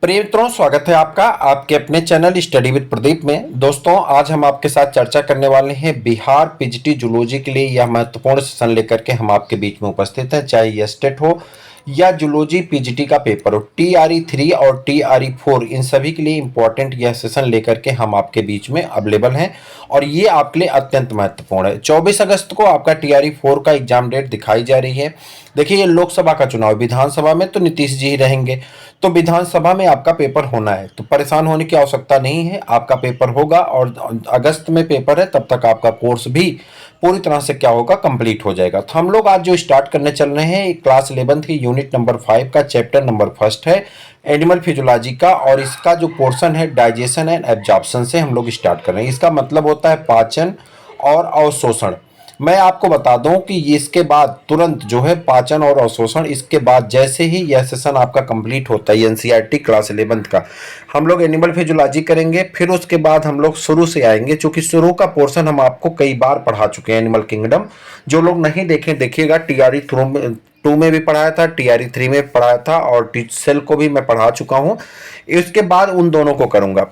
प्रिय मित्रों, स्वागत है आपका आपके अपने चैनल स्टडी विद प्रदीप में। दोस्तों, आज हम आपके साथ चर्चा करने वाले हैं बिहार पीजीटी जूलॉजी के लिए। यह महत्वपूर्ण सेशन लेकर के हम आपके बीच में उपस्थित हैं, चाहे यह स्टेट हो या जूलॉजी पीजीटी का पेपर हो। TRE 3 और TRE 4 इन सभी के लिए इंपॉर्टेंट यह सेशन लेकर के हम आपके बीच में अवेलेबल हैं और ये आपके लिए अत्यंत महत्वपूर्ण है। 24 अगस्त को आपका TRE 4 का एग्जाम डेट दिखाई जा रही है। देखिए, ये लोकसभा का चुनाव, विधानसभा में तो नीतीश जी ही रहेंगे, तो विधानसभा में आपका पेपर होना है, तो परेशान होने की आवश्यकता नहीं है। आपका पेपर होगा और अगस्त में पेपर है, तब तक आपका कोर्स भी पूरी तरह से क्या होगा, कंप्लीट हो जाएगा। तो हम लोग आज जो स्टार्ट करने चल रहे हैं, क्लास 11 की यूनिट नंबर 5 का चैप्टर नंबर 1 है एनिमल फिजियोलॉजी का, और इसका जो पोर्शन है डाइजेशन एंड एब्जॉर्प्शन से हम लोग स्टार्ट कर रहे हैं। इसका मतलब होता है पाचन और अवशोषण। मैं आपको बता दूं कि इसके बाद तुरंत जो है पाचन और अवशोषण, इसके बाद जैसे ही यह सेशन आपका कंप्लीट होता है एनसीईआरटी क्लास 11 का, हम लोग एनिमल फिजियोलॉजी करेंगे। फिर उसके बाद हम लोग शुरू से आएंगे, क्योंकि शुरू का पोर्शन हम आपको कई बार पढ़ा चुके हैं। एनिमल किंगडम जो लोग नहीं देखे देखिएगा, TRE 2 में भी पढ़ाया था, TRE 3 में पढ़ाया था और टीच सेल को भी मैं पढ़ा चुका हूँ। इसके बाद उन दोनों को करूंगा।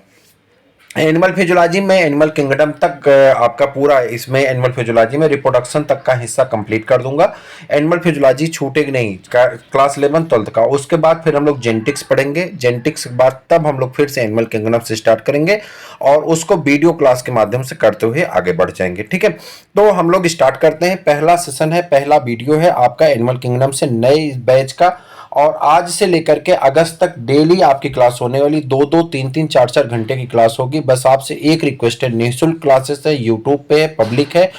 एनिमल फिजियोलॉजी में एनिमल किंगडम तक आपका पूरा, इसमें एनिमल फिजियोलॉजी में रिप्रोडक्शन तक का हिस्सा कंप्लीट कर दूंगा। एनिमल फिजियोलॉजी छूटेगी नहीं क्लास 11 12 का। उसके बाद फिर हम लोग जेनेटिक्स पढ़ेंगे। जेनेटिक्स के बाद तब हम लोग फिर से एनिमल किंगडम से स्टार्ट करेंगे और उसको वीडियो क्लास के माध्यम से करते हुए आगे बढ़ जाएंगे। ठीक है, तो हम लोग स्टार्ट करते हैं। पहला सेशन है, पहला वीडियो है आपका एनिमल किंगडम से नए बैच का, और आज से लेकर के अगस्त तक डेली आपकी क्लास होने वाली, 2-2 3-3 4-4 घंटे की क्लास होगी। बस आपसे एक रिक्वेस्ट है, निःशुल्क क्लासेस है, यूट्यूब पे है, पब्लिक है।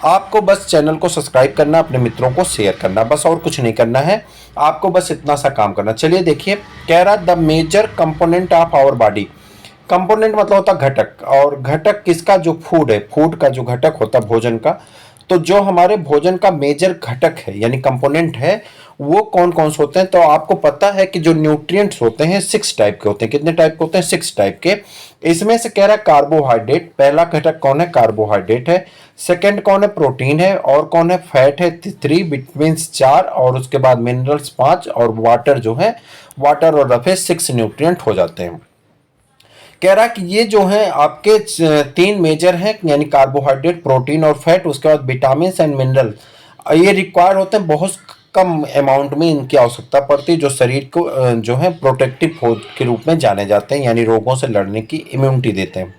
आपको बस चैनल को सब्सक्राइब करना, अपने मित्रों को शेयर करना, बस और कुछ नहीं करना है। आपको बस इतना सा काम करना। चलिए देखिए, कह रहा the major component of our body. Component मतलब होता घटक, और घटक किसका, जो फूड है, फूड का जो घटक होता है भोजन का, तो जो हमारे भोजन का मेजर घटक है यानी कंपोनेंट है, वो कौन कौन से होते हैं। तो आपको पता है कि जो न्यूट्रिएंट्स होते हैं 6 टाइप के होते हैं। कितने टाइप के होते हैं? 6 टाइप के। इसमें से कह रहा है कार्बोहाइड्रेट, पहला घटक कौन है? कार्बोहाइड्रेट है। सेकंड कौन है? प्रोटीन है। और कौन है? फैट है 3, विटामिन्स 4, और उसके बाद मिनरल्स 5, और वाटर जो है, वाटर और रफे 6 न्यूट्रिएंट हो जाते हैं। कह रहा कि ये जो है आपके 3 मेजर हैं, यानी कार्बोहाइड्रेट, प्रोटीन और फैट। उसके बाद विटामिन एंड मिनरल, ये रिक्वायर होते हैं, बहुत कम अमाउंट में इनकी आवश्यकता पड़ती है, जो शरीर को जो है प्रोटेक्टिव फूड के रूप में जाने जाते हैं, यानी रोगों से लड़ने की इम्यूनिटी देते हैं।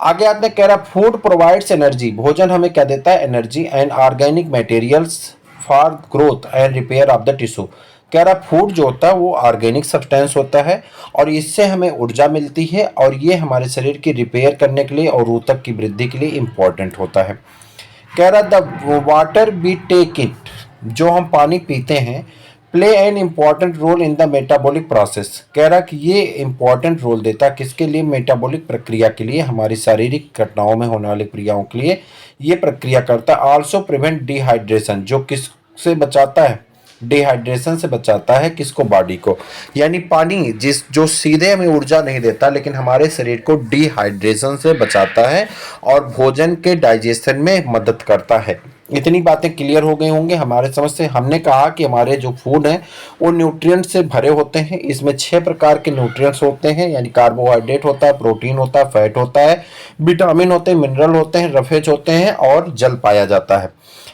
आगे आते हैं, कह रहा फूड प्रोवाइड्स एनर्जी, भोजन हमें क्या देता है? Energy and organic materials for growth and repair of the tissue. कह रहा फूड जो होता है वो ऑर्गेनिक सब्सटेंस होता है और इससे हमें ऊर्जा मिलती है, और ये हमारे शरीर की रिपेयर करने के लिए और ऊतक की वृद्धि के लिए इंपॉर्टेंट होता है। कह रहा the water we take it, जो हम पानी पीते हैं, play an important role in the metabolic process. कह रहा कि ये इंपॉर्टेंट रोल देता है किसके लिए? मेटाबॉलिक प्रक्रिया के लिए, हमारी शारीरिक घटनाओं में होने वाली क्रियाओं के लिए ये प्रक्रिया करता है। आल्सो प्रिवेंट डिहाइड्रेशन, जो किससे बचाता है? डिहाइड्रेशन से बचाता है। किसको? बॉडी को। यानी पानी जो सीधे हमें ऊर्जा नहीं देता, लेकिन हमारे शरीर को डिहाइड्रेशन से बचाता है और भोजन के डाइजेशन में मदद करता है। इतनी बातें क्लियर हो गई होंगे हमारे समझ से। हमने कहा कि हमारे जो फूड हैं वो न्यूट्रिएंट से भरे होते हैं। इसमें 6 प्रकार के न्यूट्रिएंट्स होते हैं, यानी कार्बोहाइड्रेट होता है, प्रोटीन होता है, फैट होता है, विटामिन होते हैं, मिनरल होते हैं, रफेज होते हैं और जल पाया जाता है।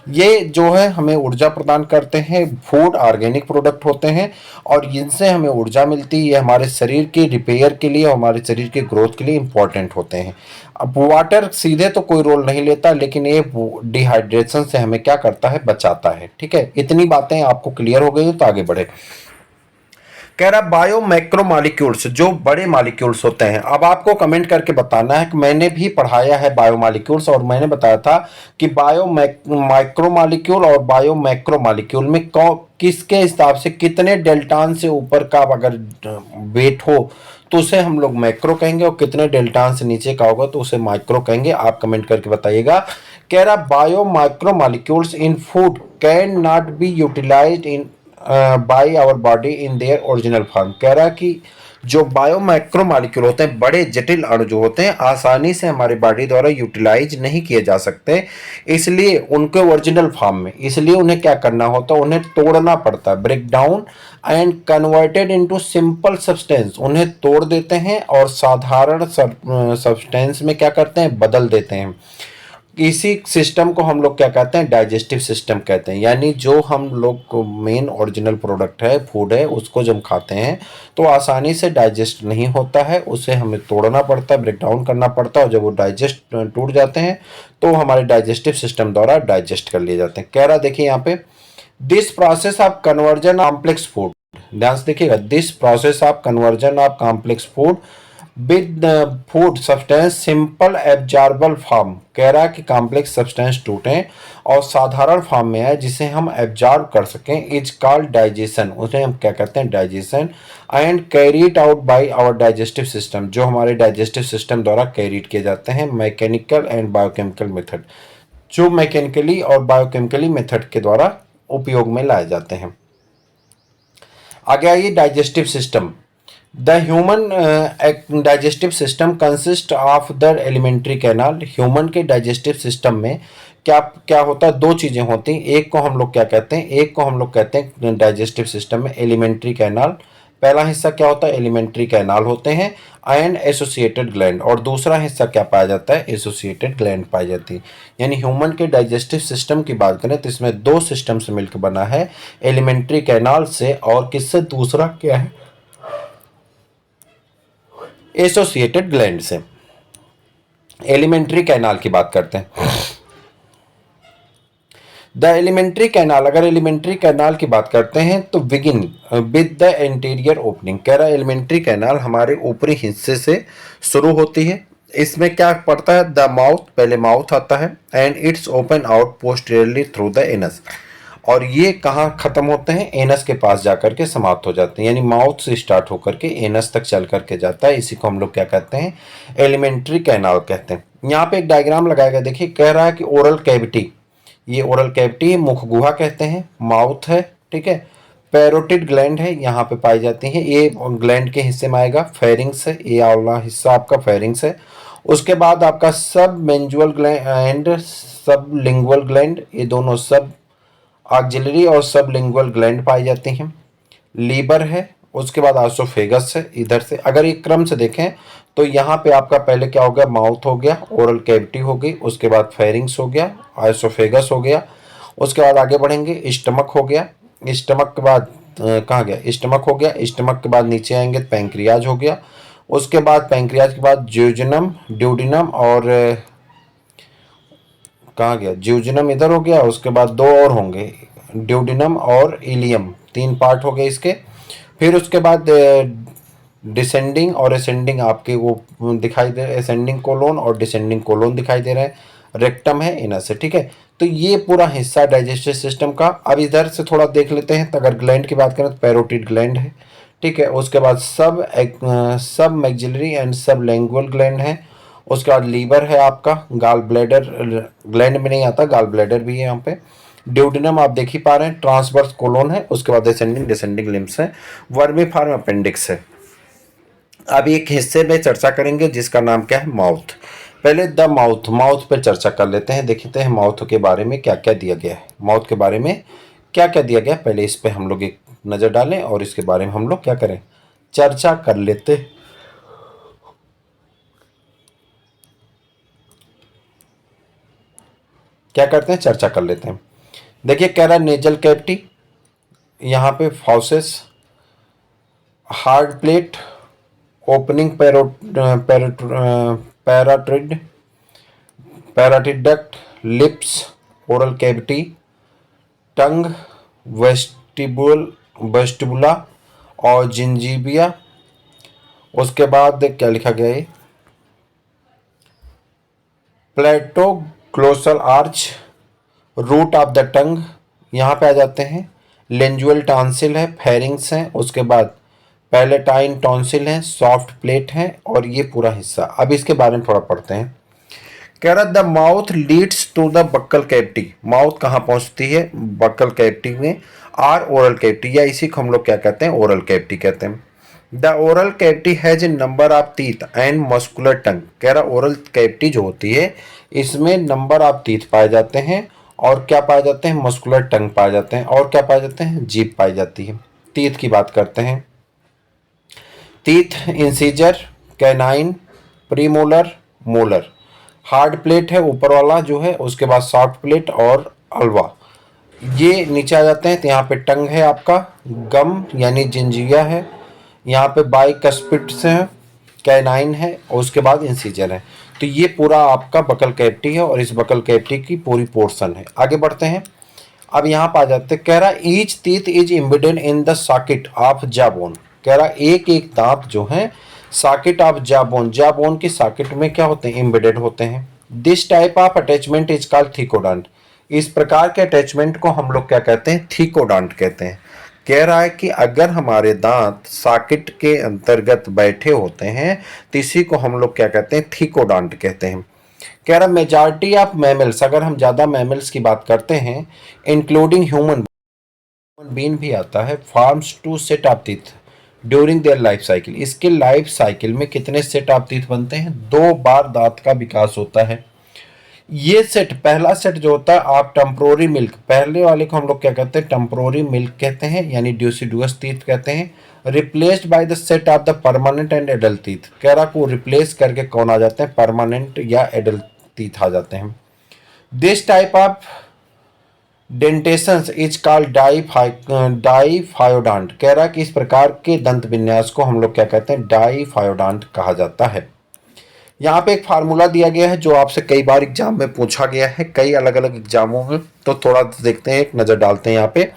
ये जो है हमें ऊर्जा प्रदान करते हैं। फूड ऑर्गेनिक प्रोडक्ट होते हैं और इनसे हमें ऊर्जा मिलती है। ये हमारे शरीर के रिपेयर के लिए, हमारे शरीर के ग्रोथ के लिए इंपॉर्टेंट होते हैं। अब वाटर सीधे तो कोई रोल नहीं लेता, लेकिन ये डिहाइड्रेशन से हमें क्या करता है? बचाता है। ठीक है, इतनी बातें आपको क्लियर हो गई तो आगे बढ़े। कह रहा बायो मैक्रो मॉलिक्यूल्स, जो बड़े मॉलिक्यूल्स होते हैं। अब आपको कमेंट करके बताना है कि मैंने भी पढ़ाया है बायो मॉलिक्यूल्स, और मैंने बताया था कि बायो माइक्रो मॉलिक्यूल और बायो मैक्रो मॉलिक्यूल में किसके हिसाब से कितने डेल्टान से ऊपर का अगर वेट हो तो उसे हम लोग मैक्रो कहेंगे, और कितने डेल्टान से नीचे का होगा तो उसे माइक्रो कहेंगे। आप कमेंट करके बताइएगा। कह रहा bio micro molecules in food can not be utilized in by our body in their original form. कह रहा है कि जो बायो माइक्रो मॉलिक्यूल होते हैं, बड़े जटिल अणु जो होते हैं, आसानी से हमारी बॉडी द्वारा यूटिलाइज नहीं किए जा सकते, इसलिए उनके ओरिजिनल फॉर्म में, इसलिए उन्हें क्या करना होता है, उन्हें तोड़ना पड़ता है, break down and converted into simple substance. उन्हें तोड़ देते हैं और साधारण सब्सटेंस में क्या करते हैं, बदल देते हैं। इसी सिस्टम को हम लोग क्या कहते हैं, डाइजेस्टिव सिस्टम कहते हैं। यानी जो हम लोग को मेन ओरिजिनल प्रोडक्ट है, फूड है, उसको जब खाते हैं तो आसानी से डाइजेस्ट नहीं होता है, उसे हमें तोड़ना पड़ता है, ब्रेक डाउन करना पड़ता है, और जब वो डाइजेस्ट टूट जाते हैं तो हमारे डाइजेस्टिव सिस्टम द्वारा डाइजेस्ट कर लिए जाते हैं। कह रहा देखिए यहाँ पे, this process of conversion complex food, ध्यान से देखिएगा, this process of conversion of complex food with food substance simple absorbable form. कह रहा है कि कॉम्प्लेक्स सब्सटेंस टूटें और साधारण फॉर्म में है जिसे हम एब्जॉर्ब कर सकें, इज कॉल्ड डाइजेशन। उसे हम क्या कहते हैं, digestion. And carried out by our digestive system, जो हमारे डाइजेस्टिव सिस्टम द्वारा कैरीड किए जाते हैं, मैकेनिकल एंड बायोकेमिकल मेथड, जो मैकेनिकली और बायोकेमिकली मेथड के द्वारा उपयोग में लाए जाते हैं। आगे आइए, digestive system. The human digestive system consist of the alimentary canal. Human के डाइजेस्टिव सिस्टम में क्या क्या होता है, दो चीज़ें होती हैं। एक को हम लोग क्या कहते हैं, एक को हम लोग कहते हैं डाइजेस्टिव सिस्टम में एलिमेंट्री कैनाल। पहला हिस्सा क्या होता है, एलिमेंट्री कैनाल होते हैं एंड एसोसिएटेड ग्लैंड, और दूसरा हिस्सा क्या पाया जाता है, एसोसिएटेड ग्लैंड पाई जाती है। यानी ह्यूमन के डाइजेस्टिव सिस्टम की बात करें तो इसमें दो सिस्टम से मिलकर बना है, एलिमेंट्री कैनाल से और किससे, दूसरा क्या है, एसोसिएटेड ग्लैंड से। एलिमेंट्री कैनाल की बात करते हैं। द एलिमेंट्री कैनाल, अगर एलिमेंट्री कैनाल की बात करते हैं तो begin with the interior opening. कह रहा है एलिमेंट्री कैनाल हमारे ऊपरी हिस्से से शुरू होती है। इसमें क्या पड़ता है, द माउथ, पहले माउथ आता है, and it's open out posteriorly through the anus, और ये कहाँ खत्म होते हैं, एनस के पास जाकर के समाप्त हो जाते हैं। यानी माउथ से स्टार्ट होकर के एनस तक चल करके जाता है, इसी को हम लोग क्या कहते हैं, एलिमेंट्री कैनाल कहते हैं। यहाँ पे एक डायग्राम लगाया गया, देखिए कह रहा है कि ओरल कैविटी, ये ओरल कैविटी मुख गुहा कहते हैं, माउथ है, ठीक है। पैरोटिड ग्लैंड है, यहाँ पे पाई जाती है, ये ग्लैंड के हिस्से में आएगा। फेरिंग्स है, ये वाला हिस्सा आपका फेरिंग्स है। उसके बाद आपका सब मेंजुअल ग्लैंड, सब लिंगुअल ग्लैंड, ये दोनों सब ऑक्सिलरी और सब लिंगुअल ग्लैंड पाई जाती हैं। लीवर है, उसके बाद आइसोफेगस है। इधर से अगर एक क्रम से देखें तो यहाँ पे आपका पहले क्या हो गया, माउथ हो गया, ओरल कैविटी हो गई, उसके बाद फेरिंग्स हो गया, आइसोफेगस हो गया, उसके बाद आगे बढ़ेंगे, स्टमक हो गया, स्टमक के बाद कहाँ गया, स्टमक हो गया, स्टमक के बाद नीचे आएंगे पैंक्रियाज हो गया, उसके बाद पैंक्रियाज के बाद ज्यूजनम, ड्यूडिनम, और कहाँ गया, ज्यूजनम इधर हो गया, उसके बाद दो और होंगे, ड्यूडिनम और इलियम, तीन पार्ट हो गए इसके। फिर उसके बाद डिसेंडिंग और असेंडिंग आपके वो दिखाई दे, असेंडिंग कोलोन और डिसेंडिंग कोलोन दिखाई दे रहे हैं। रेक्टम है इनर से, ठीक है। तो ये पूरा हिस्सा डाइजेस्टिव सिस्टम का। अब इधर से थोड़ा देख लेते हैं, तो अगर ग्लैंड की बात करें तो पैरोटिड ग्लैंड है, ठीक है। उसके बाद सब मैक्सिलरी एंड सब लैंगुअल ग्लैंड है। उसके बाद लीवर है आपका, गाल ब्लैडर ग्लैंड में नहीं आता, गाल ब्लैडर भी है यहाँ पे। ड्यूडिनम आप देख ही पा रहे हैं, ट्रांसवर्स कोलोन है, उसके बाद असेंडिंग डिसेंडिंग लिम्स है, वर्मीफॉर्म अपेंडिक्स है। अब एक हिस्से में चर्चा करेंगे जिसका नाम क्या है, माउथ। पहले द माउथ, माउथ पे चर्चा कर लेते हैं, देखते हैं माउथ के बारे में क्या क्या दिया गया है, माउथ के बारे में क्या क्या दिया गया है। पहले इस पे हम लोग एक नज़र डालें और इसके बारे में हम लोग क्या करें, चर्चा कर लेते। क्या करते हैं, चर्चा कर लेते हैं। देखिए कह रहा है नेजल कैविटी, यहाँ पे fauces, hard palate, opening parotid, parotid duct, lips, oral cavity, tongue, vestibule और जिंजीबिया। उसके बाद क्या लिखा गया है, palatoglossal arch, root of the tongue, यहाँ पे आ जाते हैं। लेंजुअल टॉन्सिल है, फेरिंग्स हैं, उसके बाद पैलेटाइन टॉन्सिल है, सॉफ्ट प्लेट है, और ये पूरा हिस्सा। अब इसके बारे में थोड़ा पढ़ते हैं। कह रहा the mouth leads to the buccal cavity, mouth कहाँ पहुंचती है, बक्कल कैविटी में, आर ओरल कैविटी, या इसी को हम लोग क्या कहते हैं, ओरल कैविटी कहते हैं। The oral cavity has a number of teeth and muscular tongue, कह रहा ओरल कैविटी जो होती है इसमें नंबर ऑफ टीथ पाए जाते हैं, और क्या पाए जाते हैं, मस्कुलर टंग पाए जाते हैं, और क्या पाए जाते हैं, जीभ पाई जाती है। टीथ की बात करते हैं, teeth incisor, canine, premolar, molar. Hard plate है ऊपर वाला जो है, उसके बाद सॉफ्ट प्लेट और अल्वा, ये नीचे आ जाते हैं। तो यहाँ पे टंग है आपका, गम यानी जिंजिया है, यहाँ पे बाइकस्पिट्स है, कैनाइन है, और उसके बाद इंसीजर है। तो ये पूरा आपका बकल कैविटी है, और इस बकल कैविटी की पूरी पोर्शन है। आगे बढ़ते हैं, अब यहाँ पर आ जाते हैं, कह रहा each teeth is embedded in the socket of jawbone, कह रहा एक एक दांत जो है सॉकेट ऑफ जाबोन, जाबोन की सॉकेट में क्या होते हैं, एम्बेडेड होते हैं। This type of attachment is called thecodont, इस प्रकार के अटैचमेंट को हम लोग क्या कहते हैं, थिकोडॉन्ट कहते हैं। कह रहा है कि अगर हमारे दांत सॉकेट के अंतर्गत बैठे होते हैं तो इसी को हम लोग क्या कहते हैं, थिकोडॉन्ट कहते हैं। कह रहा मेजॉरिटी ऑफ मैमल्स, अगर हम ज़्यादा मैमल्स की बात करते हैं इंक्लूडिंग ह्यूमन बीन भी आता है, forms two sets of teeth during their life cycle, इसके लाइफ साइकिल में कितने सेट ऑफ टीथ बनते हैं, 2 बार दांत का विकास होता है। ये सेट, पहला सेट जो होता है आप टेम्पोररी मिल्क, पहले वाले को हम लोग क्या कहते हैं, टेम्पोररी मिल्क कहते हैं, यानी ड्यूसिडुअस टीथ कहते हैं। Replaced by the set of the permanent and adult teeth, कह रहा को रिप्लेस करके कौन आ जाते हैं, परमानेंट या एडल्ट टीथ आ जाते हैं। This type of dentitions is called diphyodont, कह रहा कि इस प्रकार के दंत विन्यास को हम लोग क्या कहते हैं, डाइफायोडॉन्ट कहा जाता है। यहाँ पे एक फार्मूला दिया गया है जो आपसे कई बार एग्जाम में पूछा गया है, कई अलग अलग एग्जामों में, तो थोड़ा देखते हैं, एक नज़र डालते हैं। यहाँ पे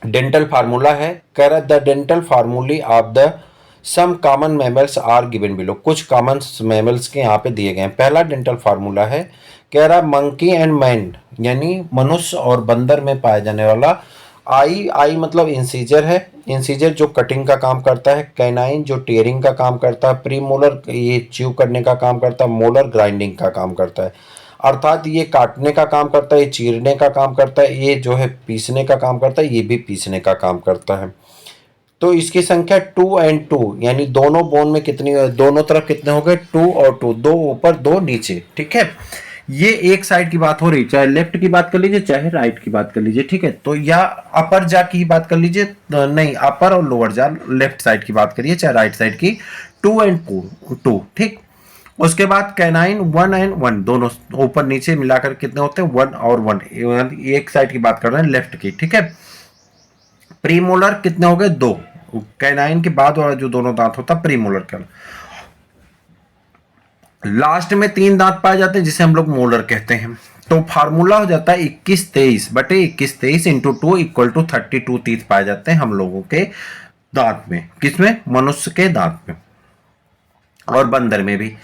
डेंटल फार्मूला है, कह रहा the dental formulae of the some common mammals are given below, कुछ कॉमन मैमल्स के यहाँ पे दिए गए हैं। पहला डेंटल फार्मूला है, कह रहा मंकी एंड मैन, यानी मनुष्य और बंदर में पाया जाने वाला, आई, आई मतलब इंसीजर है, इंसीजर जो कटिंग का काम करता है, कैनाइन जो टीयरिंग का काम करता है, प्रीमोलर ये च्यू करने का काम करता है, मोलर ग्राइंडिंग का काम करता है, अर्थात ये काटने का काम करता है, ये चीरने का काम करता है, ये जो है पीसने का काम करता है, ये भी पीसने का काम करता है। तो इसकी संख्या 2 और 2, यानी दोनों बोन में कितनी, दोनों तरफ कितने हो गए, 2 और 2, 2 ऊपर 2 नीचे, ठीक है। ये एक साइड की बात हो रही, चाहे लेफ्ट की बात कर लीजिए चाहे राइट की बात कर लीजिए, ठीक है। तो या अपर जा की बात कर लीजिए, नहीं अपर और लोअर जा, लेफ्ट साइड की बात करिए चाहे राइट साइड की, 2 और 2, ठीक। उसके बाद कैनाइन 1 और 1, दोनों ऊपर नीचे मिलाकर कितने होते हैं, 1 और 1, एक साइड की बात कर रहे हैं लेफ्ट की, ठीक है। प्रीमोलर कितने हो गए, 2, कैनाइन के बाद वाला जो दोनों दांत होता है प्रीमोलर का। लास्ट में 3 दांत पाए जाते हैं जिसे हम लोग मोलर कहते हैं। तो फार्मूला हो जाता है 21-23/21-23 इंटू 2 इक्वल टू 32 टीथ पाए जाते हैं हम लोगों के दांत में, किसमें, मनुष्य के दांत में और बंदर में भी।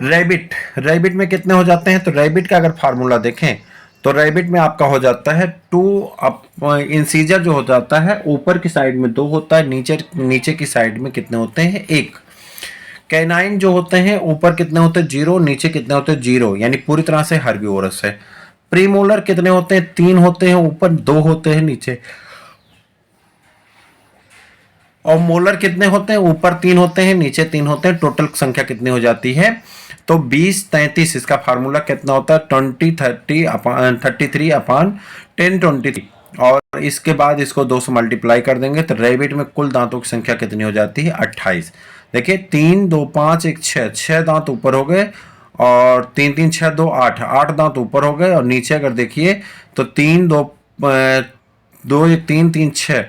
रैबिट में कितने हो जाते हैं, तो रैबिट का अगर फार्मूला देखें तो रैबिट में आपका हो जाता है 2, इंसीजर जो हो जाता है ऊपर की साइड में 2 होता है, नीचे की साइड में कितने होते हैं, 1। कैनाइन जो होते हैं ऊपर कितने होते हैं, 0, नीचे कितने होते हैं, 0, यानी पूरी तरह से हर्बीवोरस है। प्रीमोलर कितने होते हैं, 3 होते हैं, ऊपर 2 होते हैं नीचे। और मोलर कितने होते हैं, ऊपर 3 होते हैं नीचे 3 होते हैं। टोटल संख्या कितनी हो जाती है, तो 20-33, इसका फार्मूला कितना होता है, 33/1023, और इसके बाद इसको 2 से मल्टीप्लाई कर देंगे तो रैबिट में कुल दांतों की संख्या कितनी हो जाती है, 28। देखिए 3, 2, 5, 1, 6 दांत ऊपर हो गए, और 3, 3, 6, 2, 8 दांत ऊपर हो गए, और नीचे अगर देखिए तो 3, 2, 2, 1, 3, 3, 6,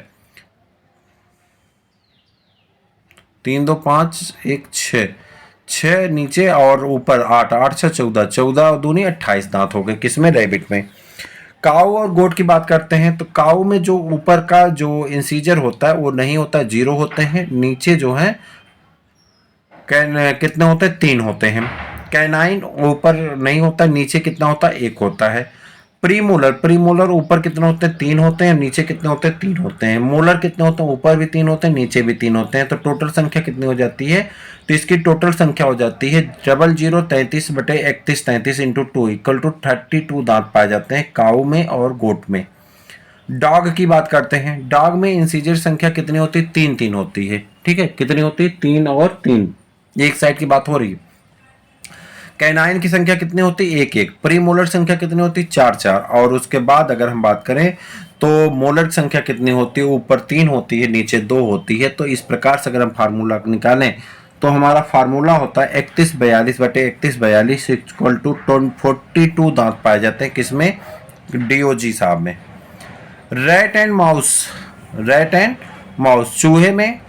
3, 2, 5, 1, 6 नीचे और ऊपर 8 6 14, 14 दूनी 28 दांत हो गए, किसमें, रैबिट में। काऊ और गोट की बात करते हैं तो काऊ में जो ऊपर का जो इंसीजर होता है वो नहीं होता, 0 होते हैं, नीचे जो है कितने होते हैं, 3 होते हैं। कैनाइन ऊपर नहीं होता, नीचे कितना होता है, 1 होता है। प्रीमोलर, प्रीमोलर ऊपर कितने होते हैं? 3 होते हैं, नीचे कितने होते हैं? 3 होते हैं। मोलर कितने होते हैं? ऊपर भी 3 होते हैं, नीचे भी 3 होते हैं। तो टोटल संख्या कितनी हो जाती है? तो इसकी टोटल संख्या हो जाती है 0033/3133 इंटू 2 इक्वल टू 32 दांत पाए जाते हैं काऊ में और गोट में। डॉग की बात करते हैं। डॉग में इंसीजर संख्या कितनी होती है? 3 होती है। ठीक है, कितनी होती है? 3 और 3, एक साइड की बात हो रही है। कैनाइन की संख्या कितनी होती है? 1 प्रीमोलर संख्या कितनी होती है? 4 और उसके बाद अगर हम बात करें तो मोलर संख्या कितनी होती है? ऊपर 3 होती है, नीचे 2 होती है। तो इस प्रकार से अगर हम फार्मूला निकालें तो हमारा फार्मूला होता है 3142/3142 इक्वल टू 42 दांत पाए जाते हैं किसमें? डीओजी साहब में। Rat and mouse, rat and mouse चूहे में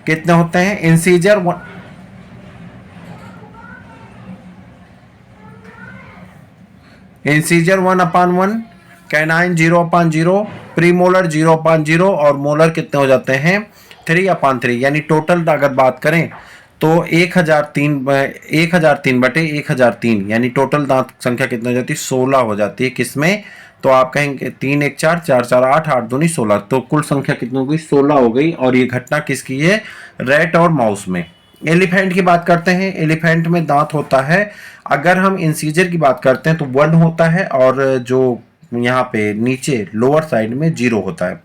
कितने होते हैं? इंसीजर इंसीजर 1/1, कैनाइन 0/0, प्रीमोलर 0/0 और मोलर कितने हो जाते हैं? 3/3। यानी टोटल अगर बात करें तो 1003/1003 यानी टोटल दांत संख्या कितनी हो जाती है? 16 हो जाती है। किसमें? तो आप कहेंगे 3 1 4 4 4 8 8 दूनी 16, तो कुल संख्या कितनी हो गई? 16 हो गई। और ये घटना किसकी है? रैट और माउस में। एलिफेंट की बात करते हैं। एलिफेंट में दांत होता है, अगर हम इंसीजर की बात करते हैं तो 1 होता है और जो यहाँ पे नीचे लोअर साइड में 0 होता है।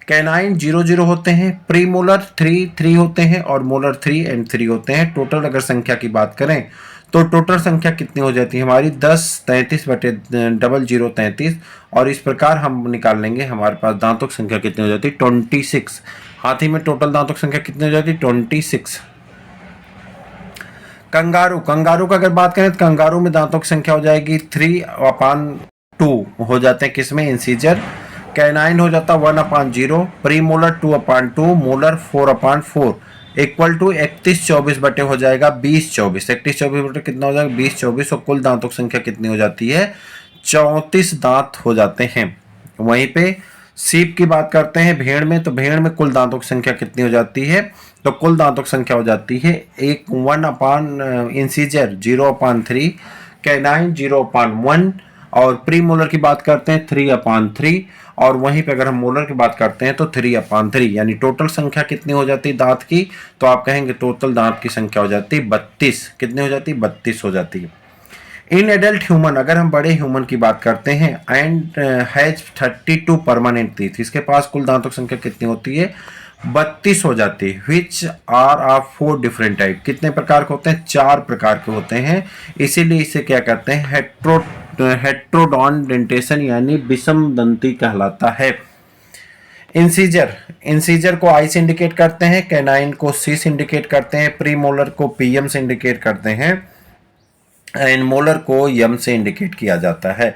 कैनाइन 0 होते हैं, प्रीमोलर 3 होते हैं और मोलर 3 और 3 होते हैं। टोटल अगर संख्या की बात करें तो टोटल संख्या कितनी हो जाती है हमारी? 10 33/0033। और इस प्रकार हम निकाल लेंगे हमारे पास दांतों की संख्या कितनी हो जाती है? 26। हाथी में टोटल दांतों की संख्या कितनी हो जाती है? 26। कंगारू, कंगारू का अगर बात करें तो कंगारू में दांतों की संख्या हो जाएगी 3/2 हो जाते हैं किसमें? इंसीजर। कैनाइन हो जाता 1/0, प्रीमोलर 2/2, मोलर 4/4 इक्वल टू 31/24 बटे हो जाएगा 20/24। 31/24 बटे कितना हो जाएगा? 20/24। और कुल दांतों की संख्या कितनी हो जाती है? 34 दांत हो जाते हैं। वहीं पे सीप की बात करते हैं भेड़ में, तो भेड़ में कुल दांतों की संख्या कितनी हो जाती है? तो कुल दांतों की संख्या हो जाती है 1 इंसीजर 0/3, कैनाइन 0/1 और प्रीमोलर की बात करते हैं 3/3 और वहीं पे अगर हम मोलर की बात करते हैं तो 3/3। यानी टोटल संख्या कितनी हो जाती है दांत की? तो आप कहेंगे टोटल दांत की संख्या हो जाती है 32। कितनी हो जाती है? 32 हो जाती है। इन एडल्ट ह्यूमन, अगर हम बड़े ह्यूमन की बात करते हैं, एंड हैज 32 परमानेंट टीथ, इसके पास कुल दांतों की संख्या कितनी होती है? 32 हो जाती है। Which are of 4 different type, कितने प्रकार के होते हैं? 4 प्रकार के होते हैं। इसीलिए इसे क्या कहते हैं? हेट्रोडॉन डेंटेशन यानी विषम दंती कहलाता है। इंसीजर, इंसीजर को आई से इंडिकेट करते हैं, कैनाइन को सी से इंडिकेट करते हैं, प्रीमोलर को पीएम से इंडिकेट करते हैं एंड मोलर को यम से इंडिकेट किया जाता है।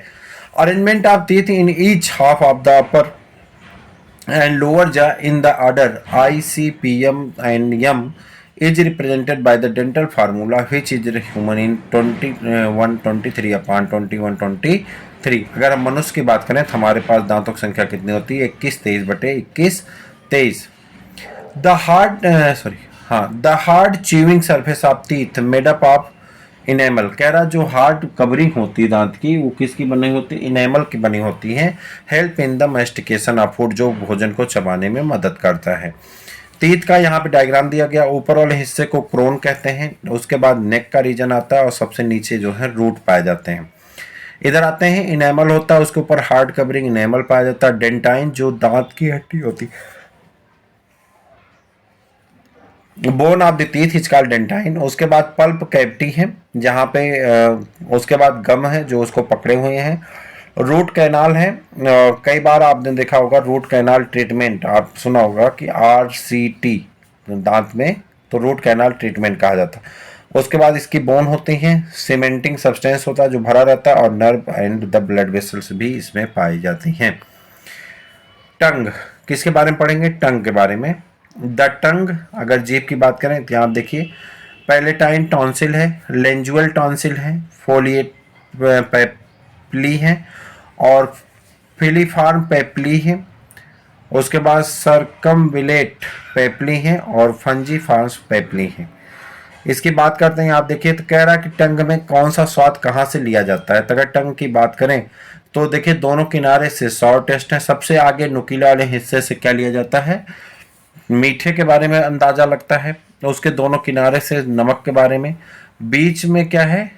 Arrangement of teeth in each half of the upper and lower jaw in the order I, C, P, M and M is represented by the dental formula which is human in 2123/2123। अगर हम मनुष्य की बात करें तो हमारे पास दांतों की संख्या कितनी होती है? 2123/2123। The hard chewing surface of teeth made up of enamel, कह रहा जो हार्ड कवरिंग होती है दांत की वो किसकी बनी होती है? इनेमल की बनी होती है। Help in the mastication of food, जो भोजन को चबाने में मदद करता है। टीथ का यहाँ पे डायग्राम दिया गया, ऊपर वाले हिस्से को क्रोन कहते हैं, उसके बाद नेक का रीजन आता है और सबसे नीचे जो है रूट पाए जाते हैं। इधर आते हैं, इनेमल होता है, उसके ऊपर हार्ड कवरिंग इनेमल पाया जाता है। डेंटाइन जो दांत की हड्डी होती है, bone of the teeth is called dentine. उसके बाद पल्प कैविटी है जहाँ पे उसके बाद गम है जो उसको पकड़े हुए हैं। रूट कैनाल है, कई बार आपने देखा होगा रूट कैनाल ट्रीटमेंट, आप सुना होगा कि RCT दांत में, तो रूट कैनाल ट्रीटमेंट कहा जाता है। उसके बाद इसकी बोन होती है, सीमेंटिंग सब्सटेंस होता है जो भरा रहता है और nerve and the blood vessels भी इसमें पाई जाती हैं। टंग, किसके बारे में पढ़ेंगे? टंग के बारे में। द टंग, अगर जीभ की बात करें तो यहाँ देखिए, पैलेटाइन टॉन्सिल है, लेंजुअल टॉन्सिल है, फोलिएट पेप्ली है और फिलीफार्म पेप्ली है। उसके बाद सरकमविलेट पेप्ली है और फंजीफार्म पेप्ली है। इसकी बात करते हैं, आप देखिए तो कह रहा है कि टंग में कौन सा स्वाद कहाँ से लिया जाता है। तो अगर टंग की बात करें तो देखिए दोनों किनारे से सॉर टेस्ट है। सबसे आगे नुकीले वाले हिस्से से क्या लिया जाता है, मीठे के बारे में अंदाजा लगता है। तो उसके दोनों किनारे से नमक के बारे में, बीच में क्या है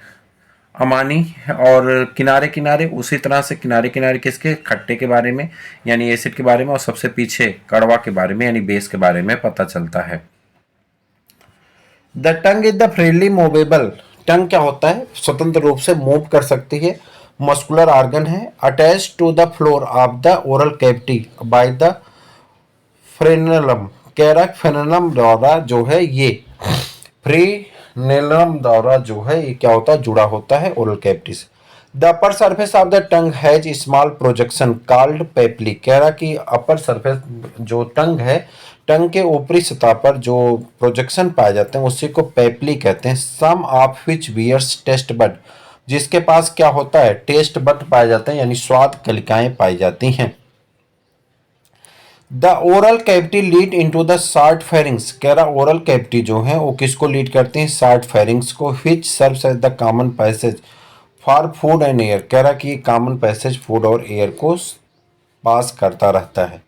अमानी, और किनारे किनारे उसी तरह से किनारे किनारे किसके, खट्टे के बारे में यानी एसिड के बारे में, और सबसे पीछे कड़वा के बारे में यानी बेस के बारे में पता चलता है। The tongue is the freely movable, tongue क्या होता है, स्वतंत्र रूप से मूव कर सकती है, मस्कुलर ऑर्गन है, attach to the floor of the oral cavity by the frenulum. कह रहा है फ्रेनलम द्वारा जो है ये फ्रेनलम द्वारा जो है ये क्या होता है, जुड़ा होता है ओरल कैविटी से। The upper surface of the tongue has small projection called papillae. कह रहा कि अपर सरफेस जो टंग है, टंग के ऊपरी सतह पर जो प्रोजेक्शन पाए जाते हैं उसी को पेपली कहते हैं। Some of which bears taste bud, जिसके पास क्या होता है, टेस्ट बड पाए जाते हैं यानी स्वाद कलिकाएं पाई जाती हैं। The oral cavity lead into the short pharynx. कह रहा ओरल कैविटी जो है वो किसको लीड करती है, शार्ट फेरिंग्स को, which serves as the common passage for food and air. कह रहा कि कॉमन पैसेज फूड और एयर को पास करता रहता है।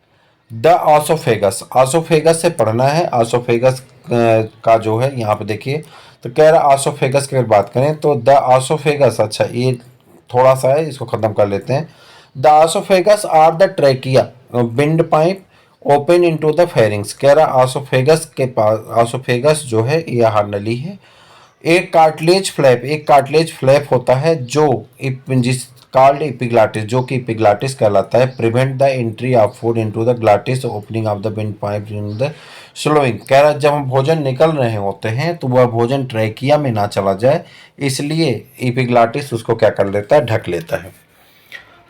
द ऑसोफेगस, ऑसोफेगस से पढ़ना है, ऑसोफेगस का जो है यहाँ पे देखिए तो कह रहा ऑसोफेगस की अगर बात करें तो द ऑसोफेगस, अच्छा ये थोड़ा सा है इसको खत्म कर लेते हैं। The oesophagus or the trachea windpipe open into the pharynx. कह रहा ऑसोफेगस के पास, ऑसोफेगस जो है यह नली है, एक कार्टिलेज फ्लैप, एक कार्टिलेज फ्लैप होता है जो जिस कॉल्ड एपिग्लाटिस, जो कि एपिग्लाटिस कहलाता है, prevent the entry of food into the glottis opening of the wind pipe in the swallowing. कह रहा जब हम भोजन निकल रहे होते हैं तो वह भोजन ट्रैकिया में ना चला जाए, इसलिए एपिग्लाटिस उसको क्या कर लेता है, ढक लेता है।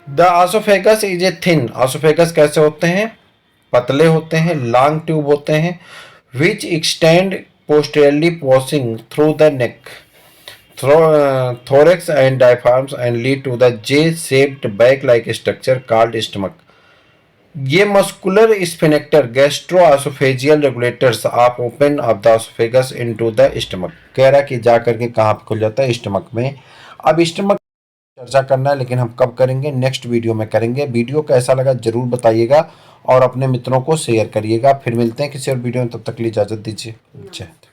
The oesophagus is a thin, oesophagus कैसे होते हैं, पतले होते हैं, लॉन्ग ट्यूब होते हैं, which extend posteriorly passing through the neck, thorax and diaphragms and lead to the J-shaped bag-like structure called stomach. ये muscular sphincter gastrooesophageal regulators of open of the oesophagus into the stomach. कह रहा है कि जा करके कहाँ पे खुल जाता है, स्टमक में। अब स्टमक चर्चा करना है लेकिन हम कब करेंगे, नेक्स्ट वीडियो में करेंगे। वीडियो कैसा लगा जरूर बताइएगा और अपने मित्रों को शेयर करिएगा। फिर मिलते हैं किसी और वीडियो में, तब तक के लिए इजाजत दीजिए। जय हिंद।